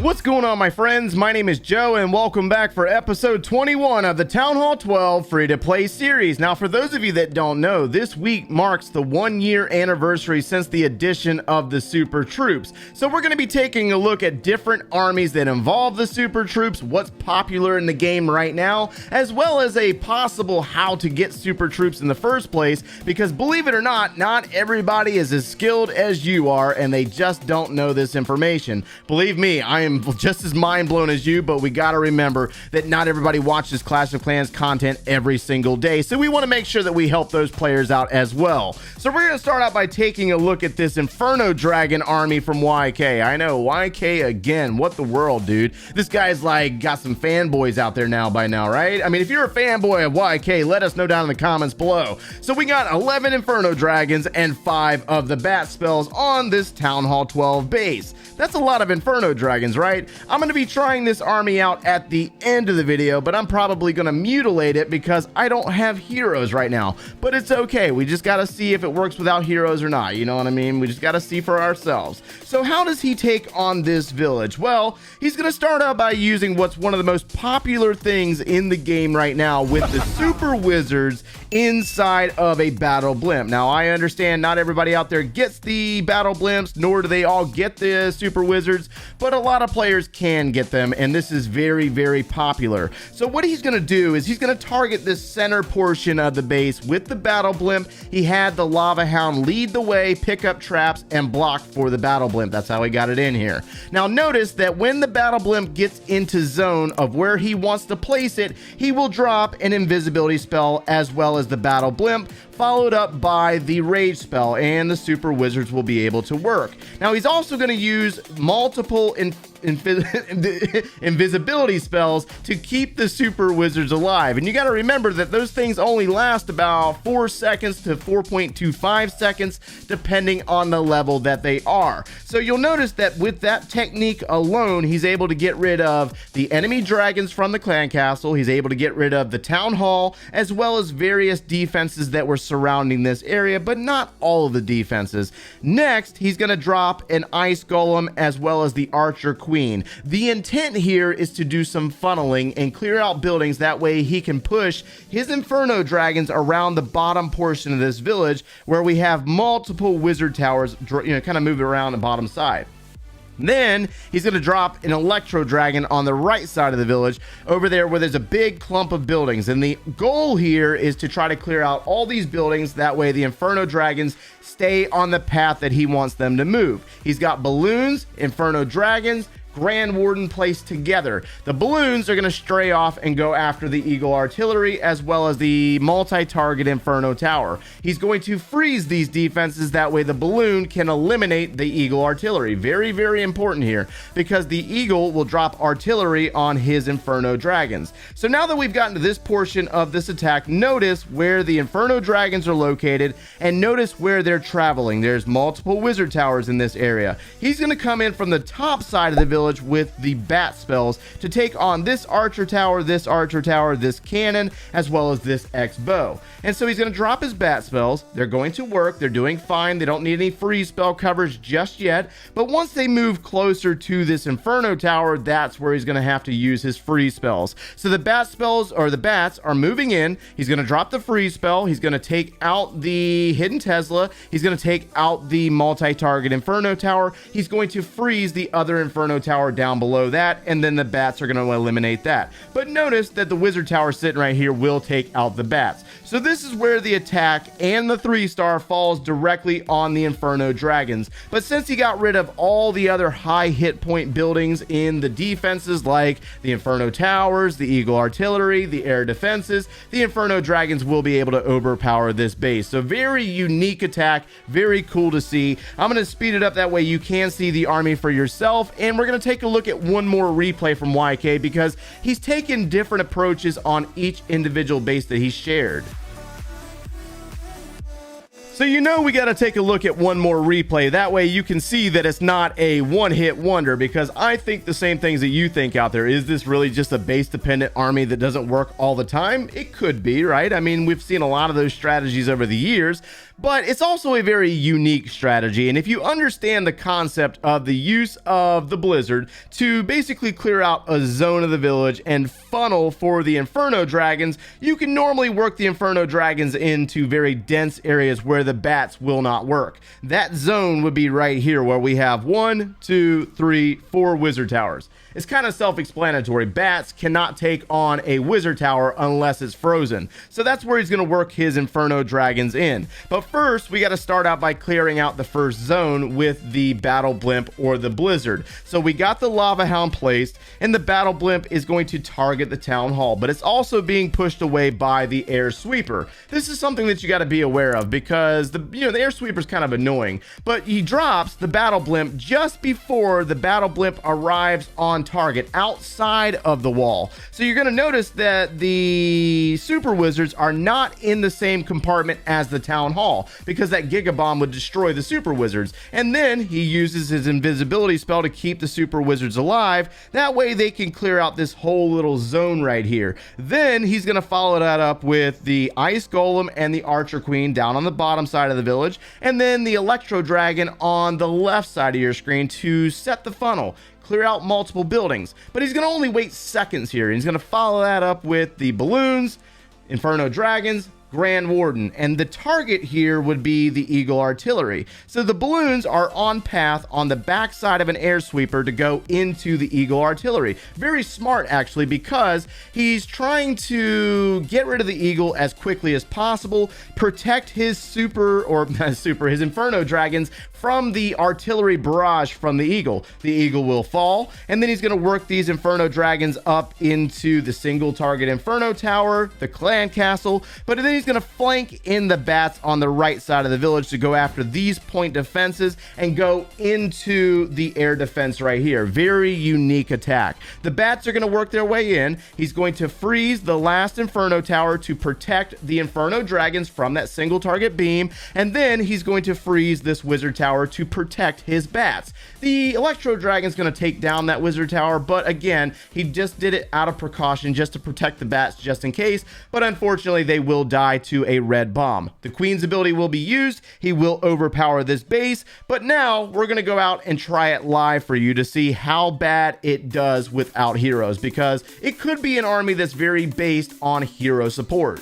What's going on, my friends? My name is Joe, and welcome back for episode 21 of the Town Hall 12 free-to-play series. Now, for those of you that don't know, this week marks the 1-year anniversary since the addition of the Super Troops. So we're going to be taking a look at different armies that involve the Super Troops, what's popular in the game right now, as well as a possible how to get Super Troops in the first place, because believe it or not everybody is as skilled as you are, and they just don't know this information. Believe me, I am just as mind blown as you, but we got to remember that not everybody watches Clash of Clans content every single day, so we want to make sure that we help those players out as well. So we're going to start out by taking a look at this Inferno Dragon army from YK. I know, YK again, what the world, dude. This guy's like got some fanboys out there now by now, right? I mean, if you're a fanboy of YK, let us know down in the comments below. So we got 11 Inferno Dragons and 5 of the bat spells on this Town Hall 12 base. That's a lot of Inferno Dragons, right? I'm going to be trying this army out at the end of the video, but I'm probably going to mutilate it because I don't have heroes right now. But it's okay. We just got to see if it works without heroes or not. You know what I mean? We just got to see for ourselves. So how does he take on this village? Well, he's going to start out by using what's one of the most popular things in the game right now with the Super Wizards inside of a battle blimp. Now, I understand not everybody out there gets the battle blimps, nor do they all get the Super Wizards, but a lot of players can get them, and this is very, very popular. So what he's going to do is he's going to target this center portion of the base with the battle blimp. He had the Lava Hound lead the way, pick up traps, and block for the battle blimp. That's how he got it in here. Now notice that when the battle blimp gets into zone of where he wants to place it, he will drop an invisibility spell as well as the battle blimp, followed up by the rage spell, and the Super Wizards will be able to work. Now he's also going to use multiple invisibility spells to keep the Super Wizards alive, and you got to remember that those things only last about 4 seconds to 4.25 seconds depending on the level that they are. So you'll notice that with that technique alone, he's able to get rid of the enemy dragons from the clan castle. He's able to get rid of the town hall as well as various defenses that were surrounding this area, but not all of the defenses. Next, he's going to drop an ice golem as well as the archer queen. The intent here is to do some funneling and clear out buildings. That way he can push his Inferno Dragons around the bottom portion of this village where we have multiple wizard towers, kind of move around the bottom side. Then he's going to drop an Electro Dragon on the right side of the village over there where there's a big clump of buildings, and the goal here is to try to clear out all these buildings. That way the Inferno Dragons stay on the path that he wants them to move. He's got balloons, Inferno Dragons, Grand Warden placed together. The balloons are going to stray off and go after the Eagle Artillery as well as the multi-target Inferno Tower. He's going to freeze these defenses. That way the balloon can eliminate the Eagle Artillery. Very, very important here because the Eagle will drop artillery on his Inferno Dragons. So now that we've gotten to this portion of this attack, notice where the Inferno Dragons are located and notice where they're traveling. There's multiple wizard towers in this area. He's going to come in from the top side of the village with the bat spells to take on this archer tower, this cannon, as well as this X-bow. And so he's going to drop his bat spells. They're going to work. They're doing fine. They don't need any free spell coverage just yet. But once they move closer to this Inferno tower, that's where he's going to have to use his free spells. So the bat spells, or the bats, are moving in. He's going to drop the free spell. He's going to take out the hidden Tesla. He's going to take out the multi-target Inferno tower. He's going to freeze the other Inferno tower down below that, and then the bats are going to eliminate that. But notice that the wizard tower sitting right here will take out the bats. So this is where the attack and the 3-star falls directly on the Inferno Dragons. But since he got rid of all the other high hit point buildings in the defenses like the Inferno Towers, the Eagle Artillery, the air defenses, the Inferno Dragons will be able to overpower this base. So very unique attack, very cool to see. I'm going to speed it up that way you can see the army for yourself, and we're going to take a look at one more replay from YK because he's taken different approaches on each individual base that he shared. So you know we got to take a look at one more replay. That way you can see that it's not a one-hit wonder, because I think the same things that you think out there. Is this really just a base-dependent army that doesn't work all the time? It could be, right? I mean, we've seen a lot of those strategies over the years, but it's also a very unique strategy. And if you understand the concept of the use of the Blizzard to basically clear out a zone of the village and funnel for the Inferno dragons, you can normally work the Inferno dragons into very dense areas where the bats will not work. That zone would be right here, where we have 1, 2, 3, 4 wizard towers. It's kind of self-explanatory. Bats cannot take on a wizard tower unless it's frozen. So that's where he's going to work his Inferno dragons in. But first, we got to start out by clearing out the first zone with the Battle Blimp or the Blizzard. So we got the Lava Hound placed, and the Battle Blimp is going to target the Town Hall, but it's also being pushed away by the Air Sweeper. This is something that you got to be aware of, because the Air Sweeper is kind of annoying, but he drops the Battle Blimp just before the Battle Blimp arrives on target outside of the wall. So you're going to notice that the Super Wizards are not in the same compartment as the Town Hall, because that Giga Bomb would destroy the Super Wizards. And then he uses his invisibility spell to keep the Super Wizards alive. That way they can clear out this whole little zone right here. Then he's going to follow that up with the Ice Golem and the Archer Queen down on the bottom side of the village, and then the Electro Dragon on the left side of your screen to set the funnel, clear out multiple buildings. But he's going to only wait seconds here. He's going to follow that up with the balloons, Inferno dragons, Grand Warden, and the target here would be the Eagle Artillery. So the balloons are on path on the backside of an air sweeper to go into the Eagle Artillery. Very smart, actually, because he's trying to get rid of the Eagle as quickly as possible, protect his his Inferno dragons from the artillery barrage from the Eagle. The Eagle will fall, and then he's going to work these Inferno dragons up into the single target Inferno tower, the clan castle, but then he's going to flank in the bats on the right side of the village to go after these point defenses and go into the air defense right here. Very unique attack. The bats are going to work their way in. He's going to freeze the last Inferno tower to protect the Inferno dragons from that single target beam, and then he's going to freeze this wizard tower to protect his bats. The Electro Dragon's going to take down that wizard tower, but again, he just did it out of precaution, just to protect the bats just in case, but unfortunately they will die to a red bomb. The Queen's ability will be used. He will overpower this base, but now we're going to go out and try it live for you to see how bad it does without heroes, because it could be an army that's very based on hero support.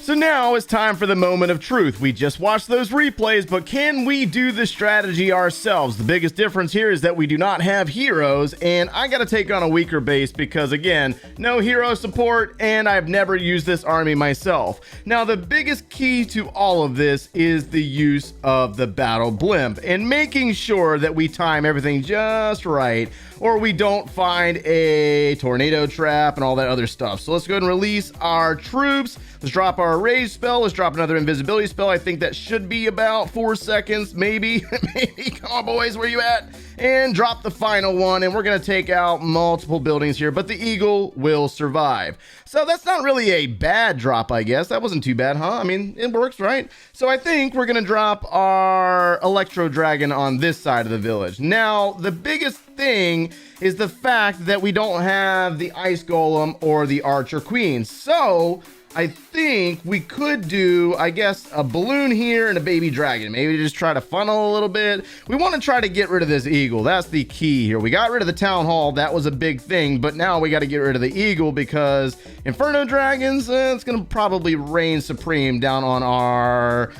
So now it's time for the moment of truth. We just watched those replays, but can we do the strategy ourselves? The biggest difference here is that we do not have heroes, and I got to take on a weaker base because, again, no hero support, and I've never used this army myself. Now, the biggest key to all of this is the use of the Battle Blimp and making sure that we time everything just right, or we don't find a tornado trap and all that other stuff. So let's go ahead and release our troops. Let's drop our rage spell. Let's drop another invisibility spell. I think that should be about 4 seconds, maybe. Maybe. Come on, boys, where you at? And drop the final one, and we're going to take out multiple buildings here, but the Eagle will survive. So that's not really a bad drop, I guess. That wasn't too bad, huh? I mean, it works, right? So I think we're going to drop our Electro Dragon on this side of the village. Now, the biggest thing is the fact that we don't have the Ice Golem or the Archer Queen. So I think we could do, I guess, a balloon here and a baby dragon. Maybe just try to funnel a little bit. We want to try to get rid of this Eagle. That's the key here. We got rid of the Town Hall. That was a big thing, but now we got to get rid of the Eagle because Inferno dragons, it's going to probably reign supreme down on our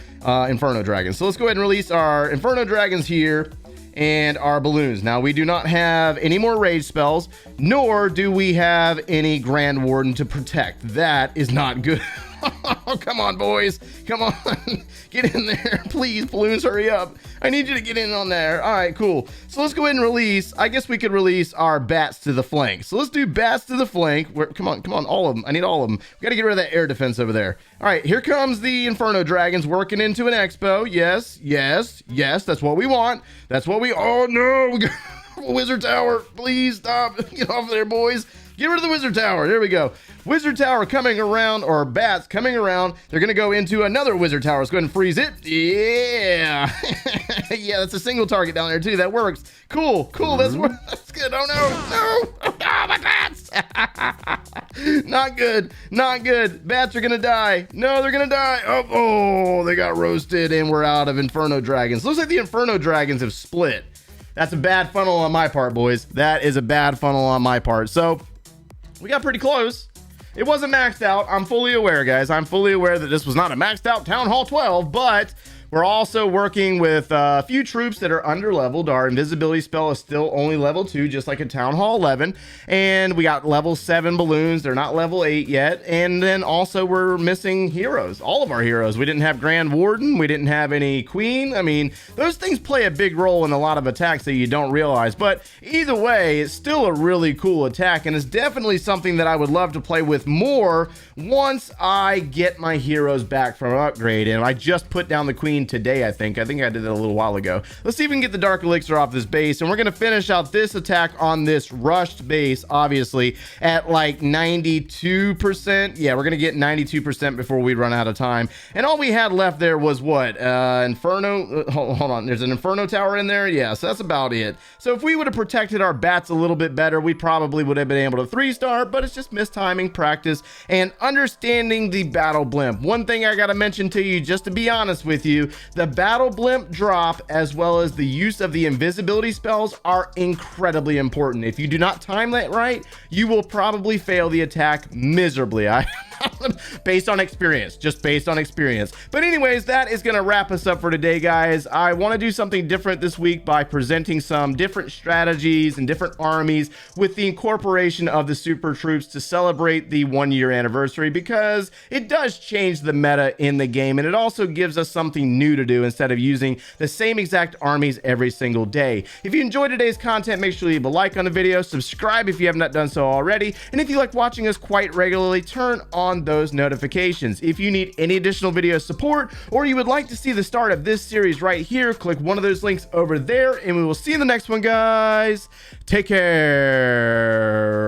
Inferno dragons. So let's go ahead and release our Inferno dragons here and our balloons. Now, we do not have any more rage spells, nor do we have any Grand Warden to protect. That is not good. Oh, come on, boys. Come on. Get in there. Please, balloons, hurry up. I need you to get in on there. All right, cool. So let's go ahead and release. I guess we could release our bats to the flank. So let's do bats to the flank. Come on, all of them. I need all of them. We got to get rid of that air defense over there. All right, here comes the Inferno Dragons working into an expo. Yes, yes, yes. That's what we want. That's what we... Oh, no. We got... Wizard Tower, please stop. Get off there, boys. Get rid of the wizard tower. There we go. Wizard tower coming around, or bats coming around. They're going to go into another wizard tower. Let's go ahead and freeze it. Yeah. Yeah, that's a single target down there too. That works. Cool. That's good. Oh no. Oh, my bats. Not good. Bats are going to die. No, they're going to die. Oh, they got roasted and we're out of Inferno dragons. Looks like the Inferno dragons have split. That's a bad funnel on my part, boys. That is a bad funnel on my part. So we got pretty close. It wasn't maxed out. I'm fully aware, guys. I'm fully aware that this was not a maxed out Town Hall 12, but we're also working with a few troops that are under leveled. Our invisibility spell is still only level 2, just like a Town Hall 11. And we got level 7 balloons. They're not level 8 yet. And then also we're missing heroes. All of our heroes. We didn't have Grand Warden. We didn't have any Queen. I mean, those things play a big role in a lot of attacks that you don't realize. But either way, it's still a really cool attack. And it's definitely something that I would love to play with more once I get my heroes back from upgrade. And I just put down the Queen today. I think I did it a little while ago. Let's see if we can get the Dark Elixir off this base, and we're gonna finish out this attack on this rushed base, obviously at like 92%. Yeah, we're gonna get 92% before we run out of time. And all we had left there was what, Inferno. Hold on, there's an Inferno tower in there. Yeah, so that's about it. So if we would have protected our bats a little bit better, we probably would have been able to 3-star, but it's just mistiming, practice, and understanding the battle blimp. One thing I gotta mention to you, just to be honest with you, the battle blimp drop as well as the use of the invisibility spells are incredibly important. If you do not time that right, you will probably fail the attack miserably. Based on experience, just based on experience. But anyways, that is going to wrap us up for today, guys. I want to do something different this week by presenting some different strategies and different armies with the incorporation of the super troops to celebrate the 1-year anniversary, because it does change the meta in the game, and it also gives us something new to do instead of using the same exact armies every single day. If you enjoyed today's content, make sure you leave a like on the video, subscribe if you have not done so already, and if you like watching us quite regularly, turn on those notifications. If you need any additional video support, or you would like to see the start of this series right here, click one of those links over there, and we will see you in the next one, guys. Take care.